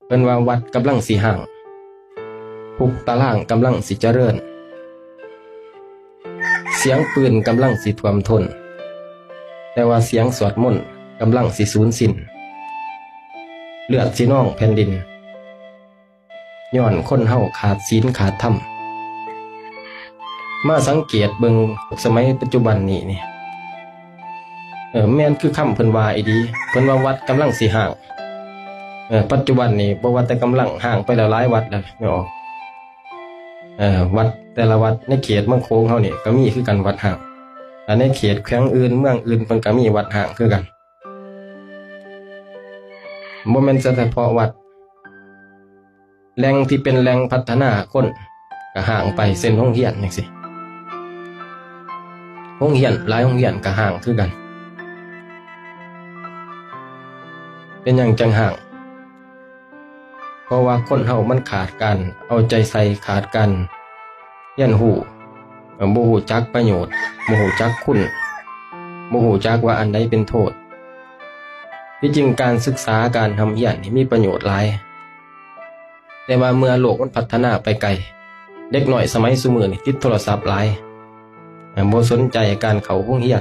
เพิ่นว่าวัดกำลังสิห่างทุกตารางกำลังสิเจริญเสียงปืนกำลังสิท่วมท้นแต่ว่าเสียงสวดมนต์กำลังสิสูญสิ้นเลือดสินองแผ่นดินย้อนคนเฮาขาดศีลขาดธรรมมาสังเกตเบิ่งสมัยปัจจุบันนี้นี่แม่นคือคำเพิ่นว่าอีดีเพิ่นว่าวัดกำลังสิห่างปัจจุบันนี้บ่ว่าแต่กำลังห่างไปแล้วหลายวัดแล้วไม่ออกวัดแต่ละวัดในเขตเมืองโค้งเฮานี่ก็มีคือกันวัดห่างและในเขตแขวงอื่นเมืองอื่นเพิ่นก็มีวัดห่างคือกันบ่แม่นเฉพาะวัดแหล่งที่เป็นแหล่งพัฒนาคนก็ห่างไปเส้นโรงเรียนจังซี่โรงเรียนหลายโรงเรียนก็ห่างคือกันเป็นหยังจังห่างเพราะว่าคนเฮามันขาดการเอาใจใส่ขาดการเรียนรู้บ่ฮู้จักประโยชน์บ่ฮู้จักคุณบ่ฮู้จักว่าอันใดเป็นโทษที่จริงการศึกษาการทำเรียนนี่มีประโยชน์หลายแต่ว่าเมื่อโลกมันพัฒนาไปไกลเด็กน้อยสมัยซุมื้อนี่ติดโทรศัพท์หลายบ่สนใจการเข้าโรงเรียน